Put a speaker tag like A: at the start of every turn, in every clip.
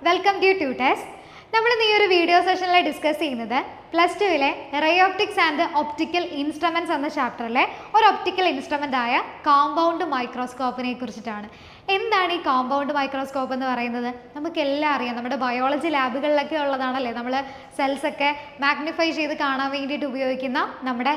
A: Welcome to tutors. നമ്മൾ ഈ ഒരു വീഡിയോ സെഷനിൽ ഡിസ്കസ് ചെയ്യുന്നത് പ്ലസ് ടുവിലെ ray optics and optical instruments എന്ന ചാപ്റ്ററിലെ ഒരു ഒപ്റ്റിക്കൽ ഇൻസ്ട്രുമെൻ്റ് ആയ കോമ്പൗണ്ട് മൈക്രോസ്കോപ്പിനെ കുറിച്ചിട്ടാണ്. എന്താണ് ഈ കോമ്പൗണ്ട് മൈക്രോസ്കോപ്പ് എന്ന് പറയുന്നത്? നമുക്കെല്ലാം അറിയാം, നമ്മുടെ ബയോളജി ലാബുകളിലൊക്കെ ഉള്ളതാണല്ലേ. നമ്മൾ സെൽസൊക്കെ മാഗ്നിഫൈ ചെയ്ത് കാണാൻ വേണ്ടിയിട്ട് ഉപയോഗിക്കുന്ന നമ്മുടെ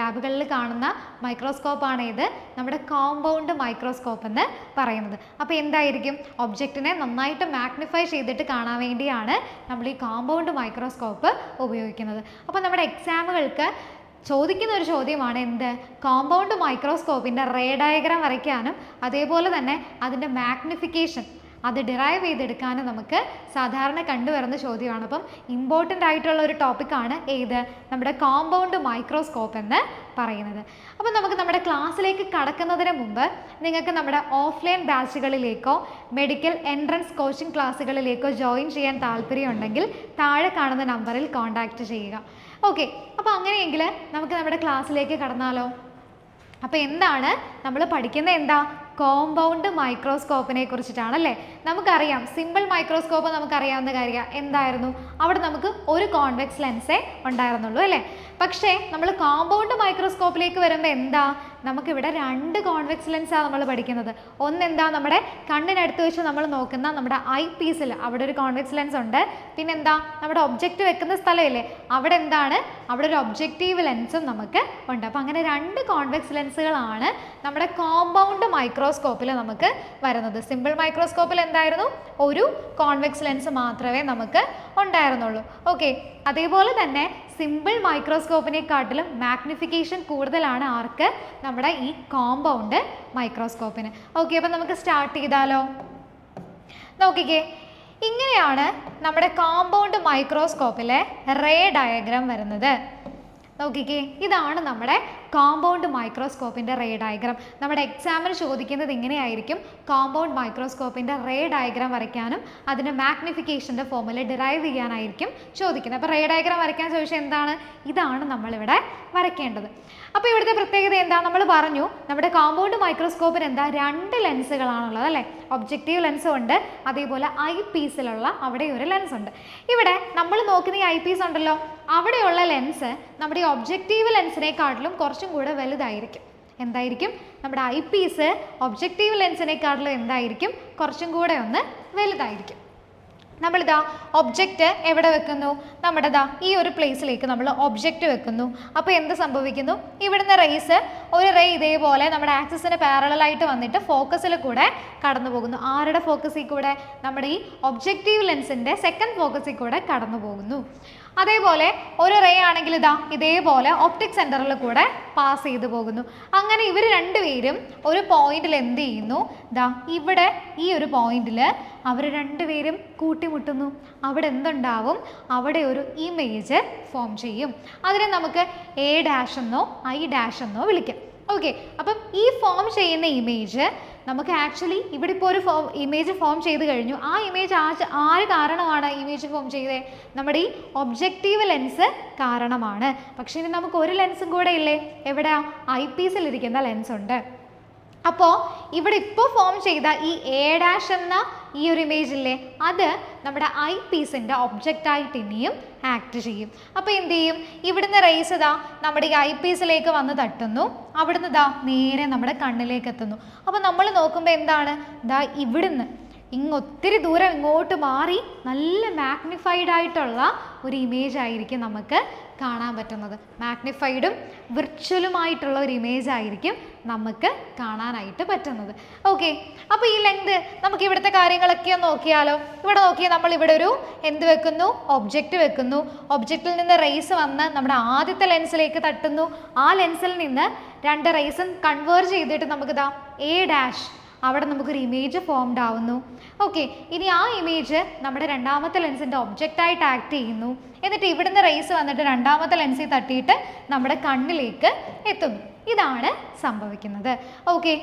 A: ലാബുകളിൽ കാണുന്ന മൈക്രോസ്കോപ്പാണ് ഇത് നമ്മുടെ കോമ്പൗണ്ട് മൈക്രോസ്കോപ്പ് എന്ന് പറയുന്നത്. അപ്പോൾ എന്തായിരിക്കും? ഒബ്ജക്റ്റിനെ നന്നായിട്ട് മാഗ്നിഫൈ ചെയ്തിട്ട് കാണാൻ വേണ്ടിയാണ് നമ്മൾ ഈ കോമ്പൗണ്ട് മൈക്രോസ്കോപ്പ് ഉപയോഗിക്കുന്നത്. അപ്പോൾ നമ്മുടെ എക്സാമുകൾക്ക് ചോദിക്കുന്ന ഒരു ചോദ്യമാണ് എന്ത്? കോമ്പൗണ്ട് മൈക്രോസ്കോപ്പിൻ്റെ റേ ഡയഗ്രാം വരയ്ക്കാനും അതേപോലെ തന്നെ അതിൻ്റെ മാഗ്നിഫിക്കേഷൻ അത് ഡിറൈവ് ചെയ്തെടുക്കാനും നമുക്ക് സാധാരണ കണ്ടുവരുന്ന ചോദ്യമാണ്. അപ്പം ഇമ്പോർട്ടൻ്റ് ആയിട്ടുള്ള ഒരു ടോപ്പിക്കാണ് ഏത്? നമ്മുടെ കോമ്പൗണ്ട് മൈക്രോസ്കോപ്പ് എന്ന് പറയുന്നത്. അപ്പോൾ നമുക്ക് നമ്മുടെ ക്ലാസ്സിലേക്ക് കടക്കുന്നതിന് മുമ്പ് നിങ്ങൾക്ക് നമ്മുടെ ഓഫ്ലൈൻ ബാച്ചുകളിലേക്കോ മെഡിക്കൽ എൻട്രൻസ് കോച്ചിങ് ക്ലാസ്സുകളിലേക്കോ ജോയിൻ ചെയ്യാൻ താല്പര്യമുണ്ടെങ്കിൽ താഴെ കാണുന്ന നമ്പറിൽ കോൺടാക്റ്റ് ചെയ്യുക. ഓക്കെ, അപ്പോൾ അങ്ങനെയെങ്കിൽ നമുക്ക് നമ്മുടെ ക്ലാസ്സിലേക്ക് കടന്നാലോ? അപ്പോൾ എന്താണ് നമ്മൾ പഠിക്കുന്നത്? എന്താ? കോമ്പൗണ്ട് മൈക്രോസ്കോപ്പിനെ കുറിച്ചിട്ടാണല്ലേ. നമുക്കറിയാം സിമ്പിൾ മൈക്രോസ്കോപ്പ് നമുക്കറിയാവുന്ന കാര്യം എന്തായിരുന്നു? അവിടെ നമുക്ക് ഒരു കോൺവെക്സ് ലെൻസേ ഉണ്ടായിരുന്നുള്ളൂ അല്ലേ. പക്ഷേ നമ്മൾ കോമ്പൗണ്ട് മൈക്രോസ്കോപ്പിലേക്ക് വരുമ്പോൾ എന്താ? നമുക്കിവിടെ രണ്ട് കോൺവെക്സ് ലെൻസാണ് നമ്മൾ പഠിക്കുന്നത്. ഒന്നെന്താ? നമ്മുടെ കണ്ണിനടുത്ത് വെച്ച് നമ്മൾ നോക്കുന്ന നമ്മുടെ ഐ പീസിൽ അവിടെ ഒരു കോൺവെക്സ് ലെൻസ് ഉണ്ട്. പിന്നെന്താ? നമ്മുടെ ഒബ്ജക്റ്റ് വെക്കുന്ന സ്ഥലമില്ലേ, അവിടെ എന്താണ്? അവിടെ ഒരു ഒബ്ജക്റ്റീവ് ലെൻസും നമുക്ക് ഉണ്ട്. അപ്പോൾ അങ്ങനെ രണ്ട് കോൺവെക്സ് ലെൻസുകളാണ് നമ്മുടെ കോമ്പൗണ്ട് മൈക്രോസ്കോപ്പിൽ നമുക്ക് വരുന്നത്. സിമ്പിൾ മൈക്രോസ്കോപ്പിൽ എന്തായിരുന്നു? ഒരു കോൺവെക്സ് ലെൻസ് മാത്രമേ നമുക്ക് ഉണ്ടായിരുന്നുള്ളൂ. ഓക്കെ, അതേപോലെ തന്നെ സിമ്പിൾ മൈക്രോസ്കോപ്പിനെക്കാട്ടിലും മാഗ്നിഫിക്കേഷൻ കൂടുതലാണ് ആർക്ക്? നമ്മുടെ ഈ കോമ്പൗണ്ട് മൈക്രോസ്കോപ്പിന്. ഓക്കെ, അപ്പം നമുക്ക് സ്റ്റാർട്ട് ചെയ്താലോ? നോക്കിക്കേ, ഇങ്ങനെയാണ് നമ്മുടെ കോമ്പൗണ്ട് മൈക്രോസ്കോപ്പിലെ റേ ഡയഗ്രാം വരുന്നത്. നോക്കിക്കേ, ഇതാണ് നമ്മുടെ കോമ്പൗണ്ട് മൈക്രോസ്കോപ്പിൻ്റെ റേ ഡയഗ്രാം. നമ്മുടെ എക്സാമിന് ചോദിക്കുന്നത് ഇങ്ങനെയായിരിക്കും. കോമ്പൗണ്ട് മൈക്രോസ്കോപ്പിൻ്റെ റേ ഡയഗ്രാം വരയ്ക്കാനും അതിൻ്റെ മാഗ്നിഫിക്കേഷൻ്റെ ഫോർമുല ഡിറൈവ് ചെയ്യാനായിരിക്കും ചോദിക്കുന്നത്. അപ്പോൾ റേ ഡയഗ്രാം വരയ്ക്കാൻ ചോദിച്ചാൽ എന്താണ്? ഇതാണ് നമ്മളിവിടെ വരയ്ക്കേണ്ടത്. അപ്പോൾ ഇവിടുത്തെ പ്രത്യേകത എന്താ? നമ്മൾ പറഞ്ഞു നമ്മുടെ കോമ്പൗണ്ട് മൈക്രോസ്കോപ്പിന് എന്താ? രണ്ട് ലെൻസുകളാണുള്ളത് അല്ലേ. ഒബ്ജക്റ്റീവ് ലെൻസും ഉണ്ട്, അതേപോലെ ഐ പീസിലുള്ള അവിടെ ഒരു ലെൻസ് ഉണ്ട്. ഇവിടെ നമ്മൾ നോക്കുന്ന ഈ ഐ പീസ് ഉണ്ടല്ലോ, അവിടെയുള്ള ലെൻസ് നമ്മുടെ ഈ ഒബ്ജക്റ്റീവ് ലെൻസിനെക്കാട്ടിലും കുറച്ചും കൂടെ വലുതായിരിക്കും. എന്തായിരിക്കും? നമ്മുടെ ഐ പീസ് ഒബ്ജക്റ്റീവ് ലെൻസിനെക്കാട്ടിലും എന്തായിരിക്കും? കുറച്ചും കൂടെ ഒന്ന് വലുതായിരിക്കും. നമ്മളിതാ ഒബ്ജക്റ്റ് എവിടെ വെക്കുന്നു? നമ്മുടെ ഈ ഒരു പ്ലേസിലേക്ക് നമ്മൾ ഒബ്ജക്റ്റ് വെക്കുന്നു. അപ്പോൾ എന്ത് സംഭവിക്കുന്നു? ഇവിടുന്ന് റേസ് ഒരു റേ ഇതേപോലെ നമ്മുടെ ആക്സിസിന് പാരലലായിട്ട് വന്നിട്ട് ഫോക്കസിൽ കൂടെ കടന്നു പോകുന്നു. ആരുടെ ഫോക്കസിൽ കൂടെ? നമ്മുടെ ഈ ഒബ്ജക്റ്റീവ് ലെൻസിൻ്റെ സെക്കൻഡ് ഫോക്കസിൽ കൂടെ കടന്നു പോകുന്നു. അതേപോലെ ഒരു റേ ആണെങ്കിൽ ഇതേപോലെ ഒപ്റ്റിക് സെൻറ്ററിൽ കൂടെ പാസ് ചെയ്തു പോകുന്നു. അങ്ങനെ ഇവർ രണ്ടുപേരും ഒരു പോയിന്റിൽ എന്ത് ചെയ്യുന്നു? ഇവിടെ ഈ ഒരു പോയിന്റിൽ അവർ രണ്ടുപേരും കൂട്ടിമുട്ടുന്നു. അവിടെ എന്തുണ്ടാവും? അവിടെ ഒരു ഇമേജ് ഫോം ചെയ്യും. അതിനെ നമുക്ക് എ ഡാഷ് എന്നോ ഐ ഡാഷ് എന്നോ വിളിക്കാം. ഓക്കെ, അപ്പം ഈ ഫോം ചെയ്യുന്ന ഇമേജ് നമുക്ക് ആക്ച്വലി ഇവിടെ ഇപ്പോൾ ഒരു ഇമേജ് ഫോം ചെയ്ത് കഴിഞ്ഞു. ആ ഇമേജ് ആര് കാരണമാണ് ഇമേജ് ഫോം ചെയ്തത്? നമ്മുടെ ഈ ഒബ്ജക്റ്റീവ് ലെൻസ് കാരണമാണ്. പക്ഷേ ഇനി നമുക്ക് ഒരു ലെൻസും കൂടെ ഇല്ലേ? എവിടെയാ? ഐ പീസിലിരിക്കുന്ന ലെൻസ് ഉണ്ട്. അപ്പോൾ ഇവിടെ ഇപ്പോൾ ഫോം ചെയ്ത ഈ എ ഡാഷ് എന്ന ഈ ഒരു ഇമേജ് ഇല്ലേ, അത് നമ്മുടെ ഐ പീസിൻ്റെ ഒബ്ജക്റ്റായിട്ട് ഇനിയും ആക്ട് ചെയ്യും. അപ്പോൾ എന്ത് ചെയ്യും? ഇവിടുന്ന് റേസ് നമ്മുടെ ഈ ഐ പീസിലേക്ക് വന്ന് തട്ടുന്നു. അവിടുന്ന് നേരെ നമ്മുടെ കണ്ണിലേക്ക് എത്തുന്നു. അപ്പോൾ നമ്മൾ നോക്കുമ്പോൾ എന്താണ്? ഇവിടുന്ന് ഒത്തിരി ദൂരം ഇങ്ങോട്ട് മാറി നല്ല മാഗ്നിഫൈഡ് ആയിട്ടുള്ള ഒരു ഇമേജ് ആയിരിക്കും നമുക്ക് കാണാൻ പറ്റുന്നത്. മാഗ്നിഫൈഡും വിർച്വലുമായിട്ടുള്ള ഒരു ഇമേജ് ആയിരിക്കും നമുക്ക് കാണാനായിട്ട് പറ്റുന്നത്. ഓക്കെ, അപ്പോൾ ഈ ലെങ്ത് നമുക്ക് ഇവിടുത്തെ കാര്യങ്ങളൊക്കെ നോക്കിയാലോ? ഇവിടെ നോക്കിയാൽ നമ്മൾ ഇവിടെ ഒരു എന്ത് വെക്കുന്നു? ഒബ്ജക്റ്റ് വെക്കുന്നു. ഒബ്ജക്റ്റിൽ നിന്ന് റേസ് വന്ന് നമ്മുടെ ആദ്യത്തെ ലെൻസിലേക്ക് തട്ടുന്നു. ആ ലെൻസിൽ നിന്ന് രണ്ട് റേസും കൺവേർജ് ചെയ്തിട്ട് നമുക്ക് എ ഡാഷ് അവിടെ നമുക്കൊരു ഇമേജ് ഫോംഡ് ആവുന്നു. ഓക്കെ, ഇനി ആ ഇമേജ് നമ്മുടെ രണ്ടാമത്തെ ലെൻസിൻ്റെ ഒബ്ജക്റ്റായിട്ട് ആക്ട് ചെയ്യുന്നു. എന്നിട്ട് ഇവിടുന്ന് റേസ് വന്നിട്ട് രണ്ടാമത്തെ ലെൻസിൽ തട്ടിയിട്ട് നമ്മുടെ കണ്ണിലേക്ക് എത്തുന്നു. ഇതാണ് സംഭവിക്കുന്നത്. ഓക്കെ,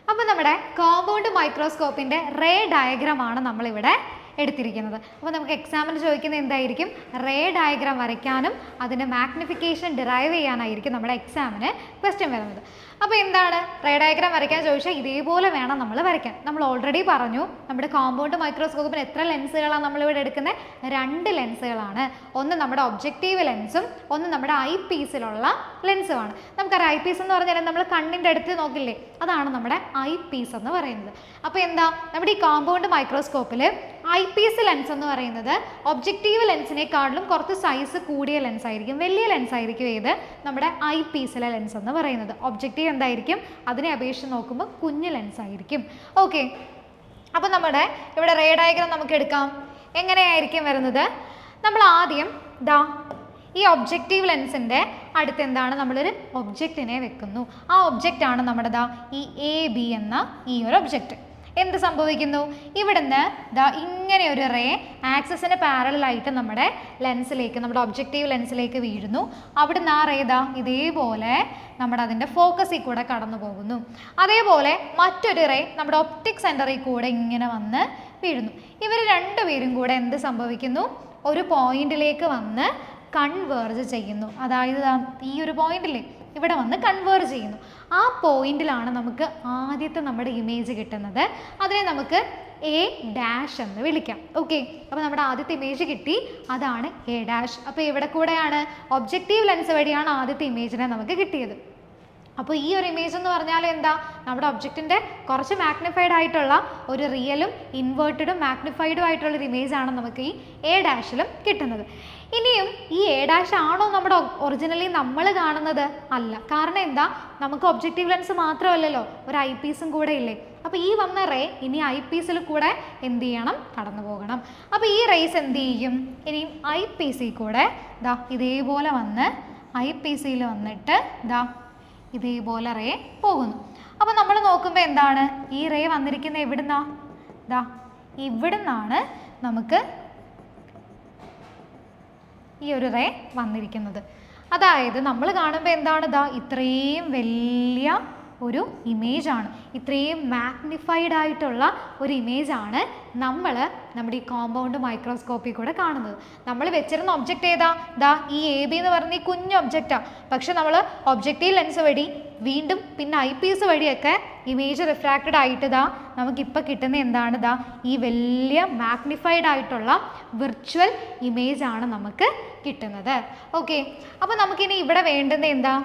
A: അപ്പോൾ നമ്മുടെ കോമ്പൗണ്ട് മൈക്രോസ്കോപ്പിൻ്റെ റേ ഡയഗ്രാമാണ് നമ്മളിവിടെ എടുത്തിരിക്കുന്നത്. അപ്പോൾ നമുക്ക് എക്സാമിന് ചോദിക്കുന്നത് എന്തായിരിക്കും? റേ ഡയഗ്രാം വരയ്ക്കാനും അതിൻ്റെ മാഗ്നിഫിക്കേഷൻ ഡിറൈവ് ചെയ്യാനായിരിക്കും നമ്മുടെ എക്സാമിന് ക്വസ്റ്റ്യൻ വരുന്നത്. അപ്പോൾ എന്താണ് റേ ഡയഗ്രാം വരയ്ക്കാൻ ചോദിച്ചാൽ ഇതേപോലെ വേണം നമ്മൾ വരയ്ക്കാൻ. നമ്മൾ ഓൾറെഡി പറഞ്ഞു നമ്മുടെ കോമ്പൗണ്ട് മൈക്രോസ്കോപ്പിന് എത്ര ലെൻസുകളാണ് നമ്മളിവിടെ എടുക്കുന്നത്? 2 ലെൻസുകളാണ്. ഒന്ന് നമ്മുടെ ഒബ്ജക്റ്റീവ് ലെൻസും ഒന്ന് നമ്മുടെ ഐ പീസിലുള്ള ലെൻസുമാണ്. നമുക്കറിയാം ഐ പീസ് എന്ന് പറഞ്ഞാൽ നമ്മൾ കണ്ണിൻ്റെ അടുത്ത് നോക്കില്ലേ, അതാണ് നമ്മുടെ ഐ പീസ് എന്ന് പറയുന്നത്. അപ്പോൾ എന്താ നമ്മുടെ ഈ കോമ്പൗണ്ട് മൈക്രോസ്കോപ്പിൽ ഐ പീസ് ലെൻസ് എന്ന് പറയുന്നത് ഒബ്ജക്റ്റീവ് ലെൻസിനെക്കാളും കുറച്ച് സൈസ് കൂടിയ ലെൻസ് ആയിരിക്കും, വലിയ ലെൻസ് ആയിരിക്കും ഏത് നമ്മുടെ ഐ പീസിലെ ലെൻസ് എന്ന് പറയുന്നത്. ഒബ്ജക്റ്റീവ് എന്തായിരിക്കും അതിനെ അപേക്ഷിച്ച് നോക്കുമ്പോൾ കുഞ്ഞു ലെൻസ് ആയിരിക്കും. ഓക്കെ, അപ്പോൾ നമ്മുടെ ഇവിടെ റേ ഡയഗ്രാം നമുക്ക് എടുക്കാം. എങ്ങനെയായിരിക്കും വരുന്നത്? നമ്മൾ ആദ്യം ഈ ഒബ്ജക്റ്റീവ് ലെൻസിൻ്റെ അടുത്ത് എന്താണ് നമ്മളൊരു ഒബ്ജക്റ്റിനെ വെക്കുന്നു. ആ ഒബ്ജക്റ്റാണ് നമ്മുടെ ഈ AB എന്ന ഈ ഒരു ഒബ്ജക്റ്റ്. എന്ത് സംഭവിക്കുന്നു? ഇവിടുന്ന് ഇങ്ങനെ ഒരു റേ ആക്സിസിന് പാരലായിട്ട് നമ്മുടെ ലെൻസിലേക്ക്, നമ്മുടെ ഒബ്ജക്റ്റീവ് ലെൻസിലേക്ക് വീഴുന്നു. അവിടുന്ന് ആ റേ ഇതേപോലെ നമ്മുടെ അതിൻ്റെ ഫോക്കസിൽ കൂടെ കടന്നു പോകുന്നു. അതേപോലെ മറ്റൊരു റേ നമ്മുടെ ഒപ്റ്റിക് സെൻറ്ററിൽ കൂടെ ഇങ്ങനെ വന്ന് വീഴുന്നു. ഇവർ രണ്ടുപേരും കൂടെ എന്ത് സംഭവിക്കുന്നു? ഒരു പോയിന്റിലേക്ക് വന്ന് കൺവേർജ് ചെയ്യുന്നു. അതായത് ഈ ഒരു പോയിന്റില്ലേ ഇവിടെ വന്ന് കൺവേർജ് ചെയ്യുന്നു. ആ പോയിന്റിലാണ് നമുക്ക് ആദ്യത്തെ നമ്മുടെ ഇമേജ് കിട്ടുന്നത്. അതിനെ നമുക്ക് A' എന്ന് വിളിക്കാം. ഓക്കെ, അപ്പോൾ നമ്മുടെ ആദ്യത്തെ ഇമേജ് കിട്ടി, അതാണ് A'. അപ്പോൾ ഇവിടെ കൂടെയാണ് ഒബ്ജക്റ്റീവ് ലെൻസ് വഴിയാണ് ആദ്യത്തെ ഇമേജിനെ നമുക്ക് കിട്ടിയത്. അപ്പോൾ ഈ ഒരു ഇമേജ് എന്ന് പറഞ്ഞാൽ എന്താ? നമ്മുടെ ഒബ്ജക്റ്റിൻ്റെ കുറച്ച് മാഗ്നിഫൈഡ് ആയിട്ടുള്ള ഒരു റിയലും ഇൻവേർട്ടഡും മാഗ്നിഫൈഡും ആയിട്ടുള്ളൊരു ഇമേജാണ് നമുക്ക് ഈ A' കിട്ടുന്നത്. ഇനിയും ഈ A' ആണോ നമ്മുടെ ഒറിജിനലി നമ്മൾ കാണുന്നത്? അല്ല. കാരണം എന്താ? നമുക്ക് ഒബ്ജക്റ്റീവ് ലെൻസ് മാത്രമല്ലല്ലോ, ഒരു ഐ പീസും കൂടെ ഇല്ലേ. അപ്പോൾ ഈ വന്ന റേ ഇനി ഐ പീസിൽ കൂടെ എന്ത് ചെയ്യണം? കടന്നു പോകണം. അപ്പോൾ ഈ റേസ് എന്ത് ചെയ്യും? ഇനിയും ഐ പീസിൽ കൂടെ ഇതേപോലെ വന്ന് ഐ പീസിൽ വന്നിട്ട് ഇതേപോലെ റേ പോകുന്നു. അപ്പോൾ നമ്മൾ നോക്കുമ്പോൾ എന്താണ് ഈ റേ വന്നിരിക്കുന്നത്? എവിടുന്നാ? ഇവിടുന്നാണ് നമുക്ക് ഈ ഒരു റേ വന്നിരിക്കുന്നത്. അതായത് നമ്മൾ കാണുമ്പോൾ എന്താണ്? ഇത്രയും വലിയ ഒരു ഇമേജാണ്, ഇത്രയും മാഗ്നിഫൈഡ് ആയിട്ടുള്ള ഒരു ഇമേജാണ് നമ്മൾ നമ്മുടെ ഈ കോമ്പൗണ്ട് മൈക്രോസ്കോപ്പിൽ കൂടെ കാണുന്നത്. നമ്മൾ വെച്ചിരുന്ന ഒബ്ജക്റ്റ് ഏതാ? ഈ AB എന്ന് പറഞ്ഞ ഈ കുഞ്ഞ് ഒബ്ജക്റ്റാണ്. പക്ഷെ നമ്മൾ ഒബ്ജക്റ്റീവ് ലെൻസ് വഴി വീണ്ടും പിന്നെ ഐ പീസ് വഴിയൊക്കെ ഇമേജ് റിഫ്രാക്റ്റഡ് ആയിട്ട് നമുക്കിപ്പോൾ കിട്ടുന്ന എന്താണ്? ഈ വലിയ മാഗ്നിഫൈഡ് ആയിട്ടുള്ള വിർച്വൽ ഇമേജാണ് നമുക്ക് കിട്ടുന്നത്. ഓക്കെ, അപ്പോൾ നമുക്കിനി ഇവിടെ വേണ്ടുന്നത് എന്താ?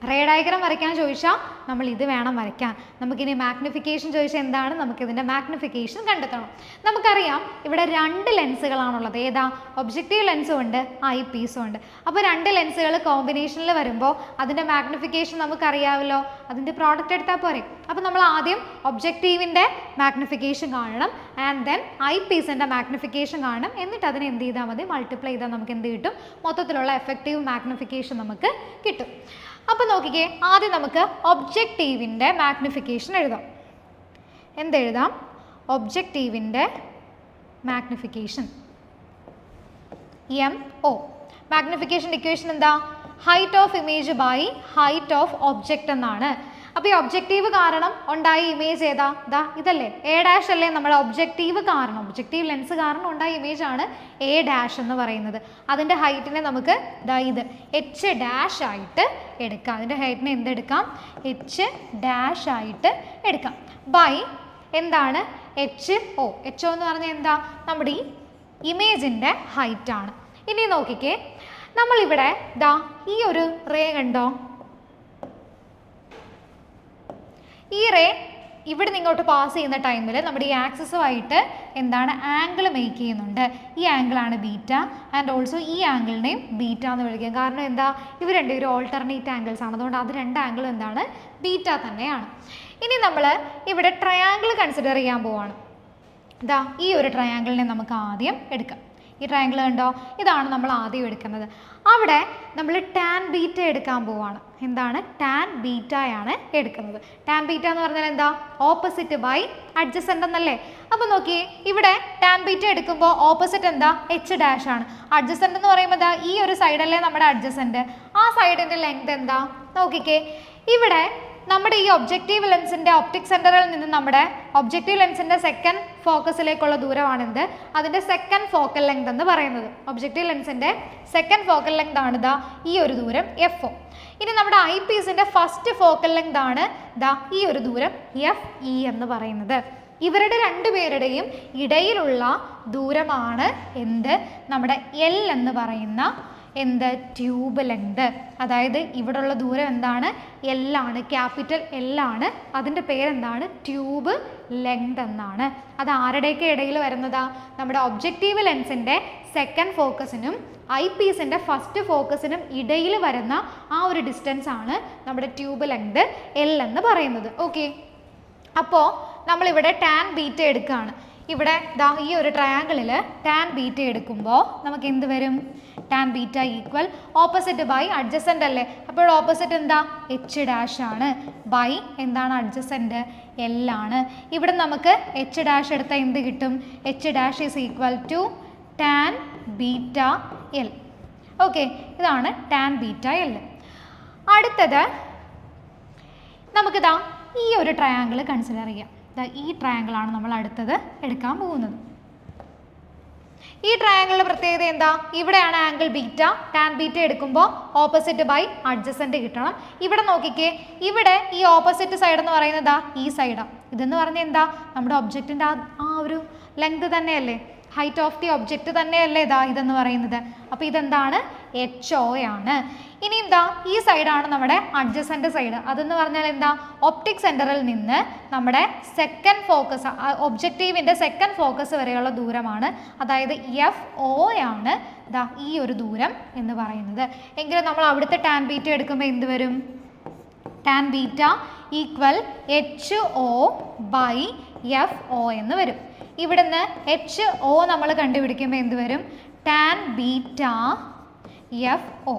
A: റേ ഡയഗ്രാം വരയ്ക്കാൻ ചോദിച്ചാൽ നമ്മൾ ഇത് വേണം വരയ്ക്കാൻ. നമുക്കിനി മാഗ്നിഫിക്കേഷൻ ചോദിച്ചാൽ എന്താണ്? നമുക്കിതിൻ്റെ മാഗ്നിഫിക്കേഷൻ കണ്ടെത്തണം. നമുക്കറിയാം ഇവിടെ 2 ലെൻസുകളാണുള്ളത്. ഏതാ? ഒബ്ജക്റ്റീവ് ലെൻസും ഉണ്ട്, ഐ പീസും ഉണ്ട്. അപ്പോൾ 2 ലെൻസുകൾ കോമ്പിനേഷനിൽ വരുമ്പോൾ അതിൻ്റെ മാഗ്നിഫിക്കേഷൻ നമുക്കറിയാമല്ലോ, അതിൻ്റെ പ്രോഡക്റ്റ് എടുത്താൽ പോരെ. അപ്പോൾ നമ്മൾ ആദ്യം ഒബ്ജക്റ്റീവിൻ്റെ മാഗ്നിഫിക്കേഷൻ കാണണം, ആൻഡ് ദെൻ ഐ പീസിൻ്റെ മാഗ്നിഫിക്കേഷൻ കാണണം. എന്നിട്ട് അതിനെ എന്ത് ചെയ്താൽ മതി? മൾട്ടിപ്ലൈ ചെയ്താൽ നമുക്ക് എന്ത് കിട്ടും? മൊത്തത്തിലുള്ള എഫക്റ്റീവ് മാഗ്നിഫിക്കേഷൻ നമുക്ക് കിട്ടും. അപ്പോൾ നോക്കിക്കേ, ആദ്യം നമുക്ക് ഒബ്ജക്റ്റീവിൻ്റെ മാഗ്നിഫിക്കേഷൻ എഴുതാം. എന്തെഴുതാം? ഒബ്ജക്റ്റീവിൻ്റെ മാഗ്നിഫിക്കേഷൻ MO. മാഗ്നിഫിക്കേഷൻ ഇക്വേഷൻ എന്താ? Height of image by height of object എന്നാണ്. അപ്പോൾ ഈ ഒബ്ജക്റ്റീവ് കാരണം ഉണ്ടായ ഇമേജ് ഏതാ? ഇതല്ലേ A' അല്ലേ നമ്മുടെ ഒബ്ജക്റ്റീവ് കാരണം, ഒബ്ജക്റ്റീവ് ലെൻസ് കാരണം ഉണ്ടായ ഇമേജ് ആണ് A' എന്ന് പറയുന്നത്. അതിൻ്റെ ഹൈറ്റിനെ നമുക്ക് ഇത് H' ആയിട്ട് എടുക്കാം. അതിൻ്റെ ഹൈറ്റിനെ എന്തെടുക്കാം? H' ആയിട്ട് എടുക്കാം. ബൈ എന്താണ്? HO. HO എന്ന് പറഞ്ഞാൽ എന്താ? നമ്മുടെ ഈ ഇമേജിൻ്റെ ഹൈറ്റാണ്. ഇനി നോക്കിക്കേ, നമ്മളിവിടെ ഈ ഒരു റേ കണ്ടോ? ഈ റേ ഇവിടെ നിങ്ങോട്ട് പാസ് ചെയ്യുന്ന ടൈമിൽ നമ്മുടെ ഈ ആക്സിസുമായിട്ട് എന്താണ്? ആംഗിൾ മേക്ക് ചെയ്യുന്നുണ്ട്. ഈ ആംഗിളാണ് ബീറ്റ, ആൻഡ് ഓൾസോ ഈ ആംഗിളിനെയും ബീറ്റ എന്ന് വിളിക്കുക. കാരണം എന്താ? ഇവ രണ്ടുപേരും ഓൾട്ടർനേറ്റ് ആംഗിൾസ് ആണ്. അതുകൊണ്ട് അത് 2 ആംഗിളും എന്താണ്? ബീറ്റ തന്നെയാണ്. ഇനി നമ്മൾ ഇവിടെ ട്രയാംഗിൾ കൺസിഡർ ചെയ്യാൻ പോവാണ്. ഈ ഒരു ട്രയാംഗിളിനെ നമുക്ക് ആദ്യം എടുക്കാം. ഈ ട്രയാംഗിൾ കണ്ടോ? ഇതാണ് നമ്മൾ ആദ്യം എടുക്കുന്നത്. അവിടെ നമ്മൾ ടാൻ ബീറ്റ എടുക്കാൻ പോവാണ്. എന്താണ്? ടാൻ ബീറ്റയാണ് എടുക്കുന്നത്. ടാൻ ബീറ്റ എന്ന് പറഞ്ഞാൽ എന്താ? ഓപ്പോസിറ്റ് ബൈ അഡ്ജസൻ്റ് എന്നല്ലേ. അപ്പോൾ നോക്കിയേ, ഇവിടെ ടാൻ ബീറ്റ എടുക്കുമ്പോൾ ഓപ്പോസിറ്റ് എന്താ? H' ആണ്. അഡ്ജസൻ്റ് എന്ന് പറയുമ്പോൾ ഈ ഒരു സൈഡല്ലേ നമ്മുടെ അഡ്ജസൻ്റ്. ആ സൈഡിൻ്റെ ലെങ്ത് എന്താ? നോക്കിക്കേ, ഇവിടെ നമ്മുടെ ഈ ഒബ്ജക്റ്റീവ് ലെൻസിൻ്റെ ഒപ്റ്റിക് സെൻറ്ററിൽ നിന്ന് നമ്മുടെ ഒബ്ജക്റ്റീവ് ലെൻസിൻ്റെ സെക്കൻഡ് ഫോക്കസിലേക്കുള്ള ദൂരമാണിത്. അതിൻ്റെ സെക്കൻഡ് ഫോക്കൽ ലെങ്ത് എന്ന് പറയുന്നത്. ഒബ്ജക്റ്റീവ് ലെൻസിൻ്റെ സെക്കൻഡ് ഫോക്കൽ ലെങ്ത് ആണ് ഈ ഒരു ദൂരം FO. ഇനി നമ്മുടെ ഐ പീസിൻ്റെ ഫസ്റ്റ് ഫോക്കൽ ലെങ്ത് ആണ് ദാ ഈ ഒരു ദൂരം FE എന്ന് പറയുന്നത്. ഇവരുടെ രണ്ടുപേരുടെയും ഇടയിലുള്ള ദൂരമാണ് എന്ത്, നമ്മുടെ L എന്ന് പറയുന്ന എന്ത്, ട്യൂബ് ലെങ്ത്. അതായത് ഇവിടെയുള്ള ദൂരം എന്താണ്, L ആണ്, ക്യാപിറ്റൽ L ആണ്. അതിൻ്റെ പേരെന്താണ്, ട്യൂബ് ലെങ്ത് എന്നാണ്. അത് ആരുടെയൊക്കെ ഇടയിൽ വരുന്നതാ, നമ്മുടെ ഒബ്ജക്റ്റീവ് ലെൻസിൻ്റെ സെക്കൻഡ് ഫോക്കസിനും ഐ പീസിൻ്റെ ഫസ്റ്റ് ഫോക്കസിനും ഇടയിൽ വരുന്ന ആ ഒരു ഡിസ്റ്റൻസ് ആണ് നമ്മുടെ ട്യൂബ് ലെങ്ത് L എന്ന് പറയുന്നത്. ഓക്കെ, അപ്പോൾ നമ്മളിവിടെ ടാൻ ബീറ്റ എടുക്കുകയാണ്. ഇവിടെ ദാ ഈ ഒരു ട്രയാങ്കിളിൽ ടാൻ ബീറ്റ എടുക്കുമ്പോൾ നമുക്ക് എന്ത് വരും, tan beta equal opposite by adjacent അല്ലേ. അപ്പോൾ ഓപ്പോസിറ്റ് എന്താ, H' ആണ്, ബൈ എന്താണ് അഡ്ജസൻ്റ്, L ആണ്. ഇവിടെ നമുക്ക് H' എടുത്താൽ എന്ത് കിട്ടും, H' is equal to tan beta L. Okay, ഇതാണ് ടാൻ ബീറ്റ L. അടുത്തത് നമുക്കിതാ ഈ ഒരു ട്രയാങ്കിൾ കൺസിഡർ ചെയ്യാം. ഈ ട്രയാങ്കിളാണ് നമ്മൾ അടുത്തത് എടുക്കാൻ പോകുന്നത്. ഈ ട്രയാങ്കിളിൻ്റെ പ്രത്യേകത എന്താ, ഇവിടെയാണ് ആംഗിൾ ബീറ്റ. ടാൻ ബീറ്റ എടുക്കുമ്പോൾ ഓപ്പോസിറ്റ് ബൈ അഡ്ജസൻ്റ് കിട്ടണം. ഇവിടെ നോക്കിക്കേ, ഇവിടെ ഈ ഓപ്പോസിറ്റ് സൈഡ് എന്ന് പറയുന്നത് ഈ സൈഡാണ്. ഇതെന്ന് പറഞ്ഞാൽ എന്താ, നമ്മുടെ ഒബ്ജക്റ്റിൻ്റെ ആ ഒരു ലെങ്ത് തന്നെയല്ലേ, ഹൈറ്റ് ഓഫ് ദി ഒബ്ജക്റ്റ് തന്നെയല്ലേ ഇതെന്ന് പറയുന്നത്. അപ്പോൾ ഇതെന്താണ്, HO ആണ്. ഇനി എന്താ, ഈ സൈഡാണ് നമ്മുടെ അഡ്ജസൻ്റ് സൈഡ്. അതെന്ന് പറഞ്ഞാൽ എന്താ, ഒപ്റ്റിക് സെൻറ്ററിൽ നിന്ന് നമ്മുടെ സെക്കൻഡ് ഫോക്കസ്, ഒബ്ജക്റ്റീവിൻ്റെ സെക്കൻഡ് ഫോക്കസ് വരെയുള്ള ദൂരമാണ്. അതായത് FO ആണ് ഈ ഒരു ദൂരം എന്ന് പറയുന്നത്. എങ്കിലും നമ്മൾ അവിടുത്തെ ടാൻ ബീറ്റ എടുക്കുമ്പോൾ എന്ത് വരും, tan beta equal HO by FO എന്ന് വരും. ഇവിടുന്ന് HO നമ്മൾ കണ്ടുപിടിക്കുമ്പോൾ എന്ത് വരും, ടാൻ ബീറ്റ FO.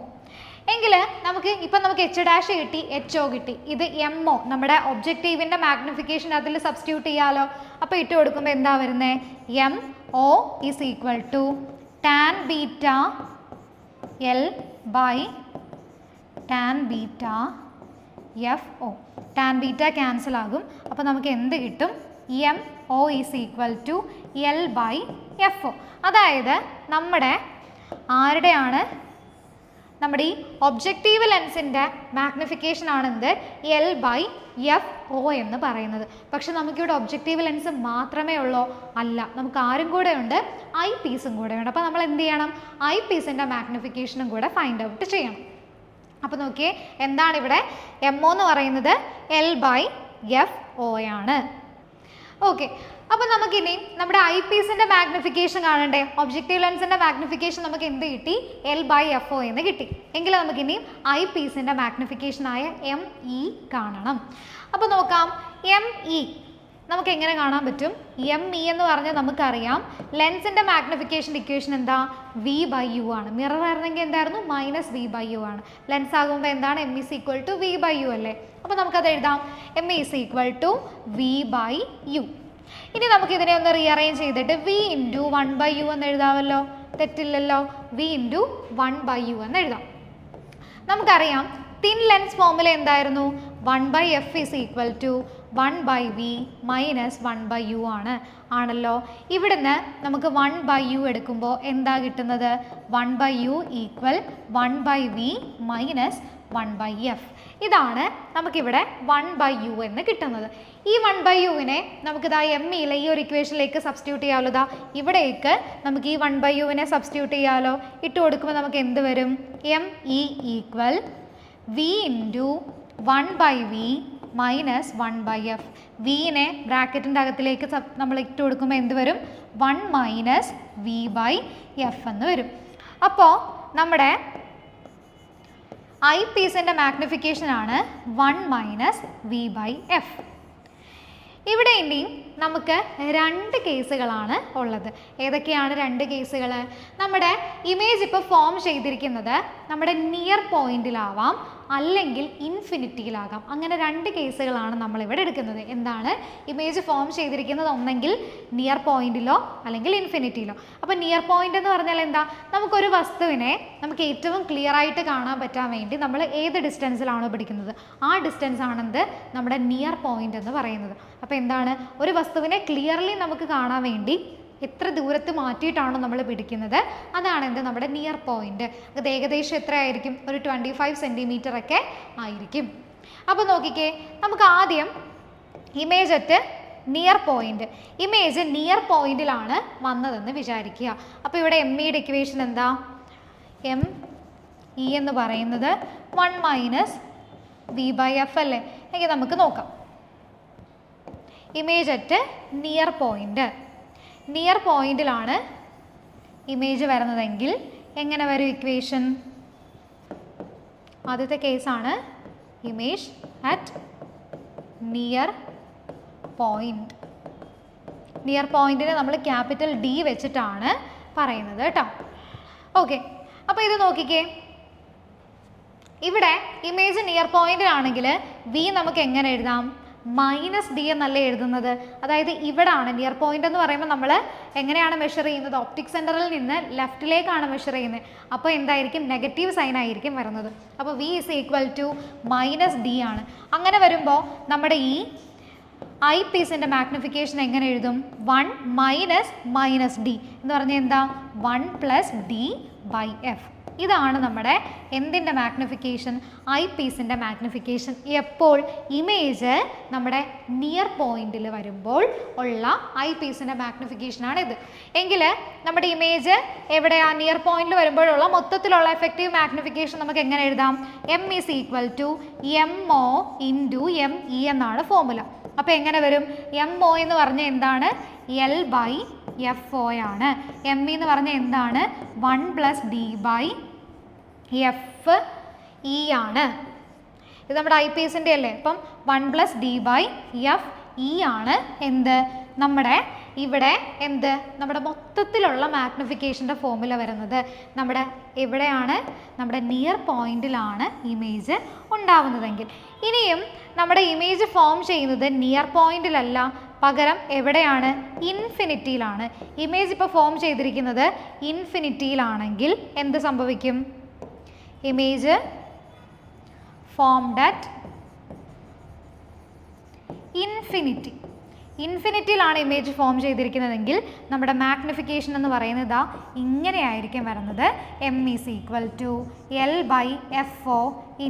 A: എങ്കിൽ നമുക്ക് ഇപ്പം നമുക്ക് H' കിട്ടി, HO കിട്ടി. ഇത് MO, നമ്മുടെ ഒബ്ജക്റ്റീവിൻ്റെ മാഗ്നിഫിക്കേഷൻ അതിൽ സബ്സ്റ്റിറ്റ്യൂട്ട് ചെയ്യാമല്ലോ. അപ്പോൾ ഇട്ട് കൊടുക്കുമ്പോൾ എന്താ വരുന്നത്, MO is equal to tan beta L by tan beta FO. Tan beta cancel ആകും. അപ്പോൾ നമുക്ക് എന്ത് കിട്ടും, MO is equal to L by FO. അതായത് നമ്മുടെ ആരുടെയാണ്, നമ്മുടെ ഈ ഒബ്ജക്റ്റീവ് ലെൻസിൻ്റെ മാഗ്നിഫിക്കേഷൻ ആണെന്ത്, L ബൈ FO എന്ന് പറയുന്നത്. പക്ഷെ നമുക്കിവിടെ ഒബ്ജക്റ്റീവ് ലെൻസ് മാത്രമേ ഉള്ളൂ, അല്ല, നമുക്ക് ആരും കൂടെ ഉണ്ട്, ഐ പീസും കൂടെ ഉണ്ട്. അപ്പോൾ നമ്മൾ എന്ത് ചെയ്യണം, ഐ പീസിൻ്റെ മാഗ്നിഫിക്കേഷനും കൂടെ ഫൈൻഡ് ഔട്ട് ചെയ്യണം. അപ്പോൾ നോക്കിയേ, എന്താണ് ഇവിടെ MO എന്ന് പറയുന്നത്, L ബൈ FO ആണ്. ഓക്കെ, അപ്പോൾ നമുക്കിനി നമ്മുടെ ഐ പീസിൻ്റെ മാഗ്നിഫിക്കേഷൻ കാണണ്ടേ. ഒബ്ജക്റ്റീവ് ലെൻസിൻ്റെ മാഗ്നിഫിക്കേഷൻ നമുക്ക് എന്ത് കിട്ടി, L ബൈ FO എന്ന് കിട്ടി. എങ്കിൽ നമുക്കിനി ഐ പീസിൻ്റെ മാഗ്നിഫിക്കേഷനായ ME കാണണം. അപ്പോൾ നോക്കാം, ME നമുക്ക് എങ്ങനെ കാണാൻ പറ്റും, ME എന്ന് പറഞ്ഞാൽ നമുക്കറിയാം ലെൻസിൻ്റെ മാഗ്നിഫിക്കേഷൻ്റെ ഇക്വേഷൻ എന്താ, V/U ആണ്. മിറർ ആയിരുന്നെങ്കിൽ എന്തായിരുന്നു, -V/U ആണ്. ലെൻസ് ആകുമ്പോൾ എന്താണ്, M is equal to V/U അല്ലേ. അപ്പോൾ നമുക്കത് എഴുതാം, M is equal to V/U. ഇനി നമുക്കിതിനെ ഒന്ന് റീഅറേഞ്ച് ചെയ്തിട്ട് V ഇൻറ്റു 1/U എന്ന് എഴുതാമല്ലോ, തെറ്റില്ലല്ലോ. V ഇൻറ്റു 1/U എന്ന് എഴുതാം. നമുക്കറിയാം തിൻ ലെൻസ് ഫോർമുല എന്തായിരുന്നു, 1/F is equal to 1/V minus 1/U ആണല്ലോ. ഇവിടുന്ന് നമുക്ക് 1/U എടുക്കുമ്പോൾ എന്താ കിട്ടുന്നത്, 1/U equal 1/V minus 1/F. ഇതാണ് നമുക്കിവിടെ 1/U എന്ന് കിട്ടുന്നത്. ഈ 1/Uവിനെ നമുക്കിതാ MEയിലെ ഈ ഒരു ഇക്വേഷനിലേക്ക് സബ്സ്റ്റിറ്റ്യൂട്ട് ചെയ്യാമല്ലോ. ഇതാ ഇവിടേക്ക് നമുക്ക് ഈ 1/Uവിനെ സബ്സ്റ്റിറ്റ്യൂട്ട് ചെയ്യാമല്ലോ. ഇട്ട് കൊടുക്കുമ്പോൾ നമുക്ക് എന്ത് വരും, ME equal V into 1/V minus 1/F. വിനെ ബ്രാക്കറ്റിൻ്റെ അകത്തിലേക്ക് നമ്മൾ ഇട്ട് കൊടുക്കുമ്പോൾ എന്ത് വരും, 1 മൈനസ് V/F എന്ന് വരും. അപ്പോൾ നമ്മുടെ ഐ പീസിൻ്റെ മാഗ്നിഫിക്കേഷൻ ആണ് 1 മൈനസ് V/F. ഇവിടെ ഇനി നമുക്ക് രണ്ട് കേസുകളാണ് ഉള്ളത്. ഏതൊക്കെയാണ് രണ്ട് കേസുകൾ, നമ്മുടെ ഇമേജ് ഇപ്പോൾ ഫോം ചെയ്തിരിക്കുന്നത് നമ്മുടെ നിയർ പോയിന്റിലാവാം അല്ലെങ്കിൽ ഇൻഫിനിറ്റിയിലാകാം. അങ്ങനെ രണ്ട് കേസുകളാണ് നമ്മളിവിടെ എടുക്കുന്നത്. എന്താണ്, ഇമേജ് ഫോം ചെയ്തിരിക്കുന്നത് ഒന്നെങ്കിൽ നിയർ പോയിന്റിലോ അല്ലെങ്കിൽ ഇൻഫിനിറ്റിയിലോ. അപ്പോൾ നിയർ പോയിന്റ് എന്ന് പറഞ്ഞാൽ എന്താ, നമുക്കൊരു വസ്തുവിനെ നമുക്ക് ഏറ്റവും ക്ലിയർ ആയിട്ട് കാണാൻ പറ്റാൻ വേണ്ടി നമ്മൾ ഏത് ഡിസ്റ്റൻസിലാണോ പിടിക്കുന്നത് ആ ഡിസ്റ്റൻസ് ആണെന്ത്, നമ്മുടെ നിയർ പോയിന്റ് എന്ന് പറയുന്നത്. അപ്പോൾ എന്താണ്, ഒരു വസ്തുവിനെ ക്ലിയർലി നമുക്ക് കാണാൻ വേണ്ടി എത്ര ദൂരത്ത് മാറ്റിയിട്ടാണോ നമ്മൾ പിടിക്കുന്നത് അതാണ് എന്ത് നമ്മുടെ നിയർ പോയിന്റ്. അത് ഏകദേശം എത്രയായിരിക്കും? ഒരു 25 സെൻറ്റിമീറ്റർ ഒക്കെ ആയിരിക്കും. അപ്പോൾ നോക്കിക്കേ, നമുക്ക് ആദ്യം image at near point, image near പോയിന്റിലാണ് വന്നതെന്ന് വിചാരിക്കുക. അപ്പോൾ ഇവിടെ എം ഇയുടെ ഇക്വേഷൻ എന്താ? എം ഇ എന്ന് പറയുന്നത് 1 - v/f അല്ലേ? എങ്കിൽ നമുക്ക് നോക്കാം. Image at near point, near പോയിന്റിലാണ് ഇമേജ് വരുന്നതെങ്കിൽ എങ്ങനെ വരും ഇക്വേഷൻ? ആദ്യത്തെ കേസാണ് image at near point. Near പോയിന്റിനെ നമ്മൾ ക്യാപിറ്റൽ ഡി വെച്ചിട്ടാണ് പറയുന്നത് കേട്ടോ. ഓക്കെ, അപ്പോൾ ഇത് നോക്കിക്കേ, ഇവിടെ ഇമേജ് നിയർ പോയിന്റിലാണെങ്കിൽ വി നമുക്ക് എങ്ങനെ എഴുതാം? -d എന്നല്ലേ എഴുതുന്നത്. അതായത് ഇവിടാണ് നിയർ പോയിന്റ് എന്ന് പറയുമ്പോൾ നമ്മൾ എങ്ങനെയാണ് മെഷർ ചെയ്യുന്നത്? ഓപ്റ്റിക് സെൻറ്ററിൽ നിന്ന് ലെഫ്റ്റിലേക്കാണ് മെഷർ ചെയ്യുന്നത്. അപ്പോൾ എന്തായിരിക്കും? നെഗറ്റീവ് സൈൻ ആയിരിക്കും വരുന്നത്. അപ്പോൾ v = -d ആണ്. അങ്ങനെ വരുമ്പോൾ നമ്മുടെ ഈ ഐ പീസിൻ്റെ മാഗ്നിഫിക്കേഷൻ എങ്ങനെ എഴുതും? 1 - -d എന്ന് പറഞ്ഞാൽ എന്താ? 1 + d/f. ഇതാണ് നമ്മുടെ എന്തിൻ്റെ മാഗ്നിഫിക്കേഷൻ? ഐ പീസിൻ്റെ മാഗ്നിഫിക്കേഷൻ. എപ്പോൾ? ഇമേജ് നമ്മുടെ നിയർ പോയിന്റിൽ വരുമ്പോൾ ഉള്ള ഐ പീസിൻ്റെ മാഗ്നിഫിക്കേഷനാണ് ഇത്. എങ്കിൽ നമ്മുടെ ഇമേജ് എവിടെയാണ്? നിയർ പോയിന്റിൽ വരുമ്പോഴുള്ള മൊത്തത്തിലുള്ള എഫക്റ്റീവ് മാഗ്നിഫിക്കേഷൻ നമുക്ക് എങ്ങനെ എഴുതാം? m = mo × me എന്നാണ് ഫോർമുല. അപ്പോൾ എങ്ങനെ വരും? mo എന്ന് പറഞ്ഞാൽ എന്താണ്? L/fo ആണ്. me എന്ന് പറഞ്ഞാൽ എന്താണ്? 1 + d/f ആണ്. ഇത് നമ്മുടെ ഐ പീസിൻ്റെ അല്ലേ? അപ്പം 1 + d/f ആണ് എന്ത്? നമ്മുടെ ഇവിടെ എന്ത്? നമ്മുടെ മൊത്തത്തിലുള്ള മാഗ്നിഫിക്കേഷൻ്റെ ഫോർമുല വരുന്നത് നമ്മുടെ എവിടെയാണ്? നമ്മുടെ നിയർ പോയിന്റിലാണ് ഇമേജ് ഉണ്ടാവുന്നതെങ്കിൽ. ഇനിയും നമ്മുടെ ഇമേജ് ഫോം ചെയ്യുന്നത് നിയർ പോയിന്റിലല്ല, പകരം എവിടെയാണ്? ഇൻഫിനിറ്റിയിലാണ്. ഇമേജ് ഇപ്പോൾ ഫോം ചെയ്തിരിക്കുന്നത് ഇൻഫിനിറ്റിയിലാണെങ്കിൽ എന്ത് സംഭവിക്കും? Image formed at infinity. ഇൻഫിനിറ്റിയിലാണ് ഇമേജ് ഫോം ചെയ്തിരിക്കുന്നതെങ്കിൽ നമ്മുടെ മാഗ്നിഫിക്കേഷൻ എന്ന് പറയുന്നത് ഇങ്ങനെയായിരിക്കും വരുന്നത്. m = L/fo ×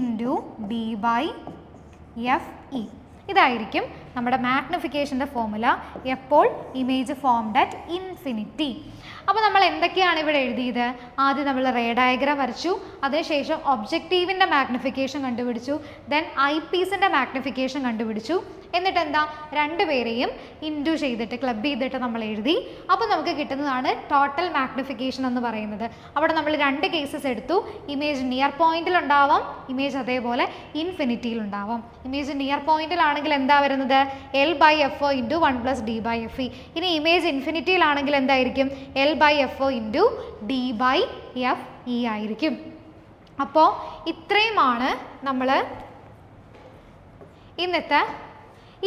A: d/fe. ഇതായിരിക്കും നമ്മുടെ മാഗ്നിഫിക്കേഷൻ്റെ ഫോർമുല എപ്പോൾ ഇമേജ് ഫോംഡ് അറ്റ് ഇൻഫിനിറ്റി. അപ്പോൾ നമ്മൾ എന്തൊക്കെയാണ് ഇവിടെ എഴുതിയത്? ആദ്യം നമ്മൾ റേ ഡയഗ്രാം വരച്ചു, അതിനുശേഷം ഒബ്ജക്റ്റീവിൻ്റെ മാഗ്നിഫിക്കേഷൻ കണ്ടുപിടിച്ചു, ദെൻ ഐ പീസിൻ്റെ മാഗ്നിഫിക്കേഷൻ കണ്ടുപിടിച്ചു. എന്നിട്ട് എന്താ? രണ്ടുപേരെയും ഇൻറ്റു ചെയ്തിട്ട് ക്ലബ് ചെയ്തിട്ട് നമ്മൾ എഴുതി. അപ്പോൾ നമുക്ക് കിട്ടുന്നതാണ് ടോട്ടൽ മാഗ്നിഫിക്കേഷൻ എന്ന് പറയുന്നത്. അവിടെ നമ്മൾ രണ്ട് കേസസ് എടുത്തു. ഇമേജ് നിയർ പോയിന്റിലുണ്ടാവാം, ഇമേജ് അതേപോലെ ഇൻഫിനിറ്റിയിലുണ്ടാവാം. ഇമേജ് നിയർ പോയിന്റിലാണെങ്കിൽ എന്താ വരുന്നത്? L/fo × 1 + d/fe. ഇനി ഇമേജ് ഇൻഫിനിറ്റിയിലാണെങ്കിൽ എന്തായിരിക്കും? L/fo × d/fe ആയിരിക്കും. അപ്പോൾ ഇത്രയുമാണ് നമ്മൾ ഇന്നത്തെ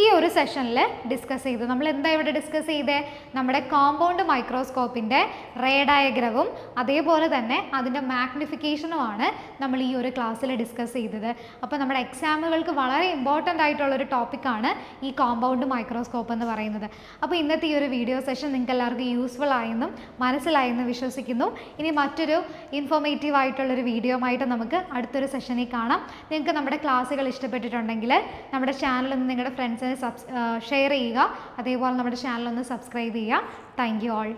A: ഈ ഒരു സെഷനിൽ ഡിസ്കസ് ചെയ്തു. നമ്മൾ എന്താ ഇവിടെ ഡിസ്കസ് ചെയ്തേ? നമ്മുടെ കോമ്പൗണ്ട് മൈക്രോസ്കോപ്പിൻ്റെ റേ ഡയഗ്രവും അതേപോലെ തന്നെ അതിൻ്റെ മാഗ്നിഫിക്കേഷനുമാണ് നമ്മൾ ഈ ഒരു ക്ലാസ്സിൽ ഡിസ്കസ് ചെയ്തത്. അപ്പോൾ നമ്മുടെ എക്സാമുകൾക്ക് വളരെ ഇമ്പോർട്ടൻ്റ് ആയിട്ടുള്ളൊരു ടോപ്പിക്കാണ് ഈ കോമ്പൗണ്ട് മൈക്രോസ്കോപ്പ് എന്ന് പറയുന്നത്. അപ്പോൾ ഇന്നത്തെ ഈ ഒരു വീഡിയോ സെഷൻ നിങ്ങൾക്ക് എല്ലാവർക്കും യൂസ്ഫുൾ ആയെന്നും മനസ്സിലായെന്നും വിശ്വസിക്കുന്നു. ഇനി മറ്റൊരു ഇൻഫോർമേറ്റീവ് ആയിട്ടുള്ളൊരു വീഡിയോ ആയിട്ട് നമുക്ക് അടുത്തൊരു സെഷനിൽ കാണാം. നിങ്ങൾക്ക് നമ്മുടെ ക്ലാസ്സുകൾ ഇഷ്ടപ്പെട്ടിട്ടുണ്ടെങ്കിൽ നമ്മുടെ ചാനലൊന്ന് നിങ്ങളുടെ ഫ്രണ്ട്സിന് ഷെയർ ചെയ്യുക, അതേപോലെ നമ്മുടെ ചാനലൊന്ന് സബ്സ്ക്രൈബ് ചെയ്യുക. Thank you all.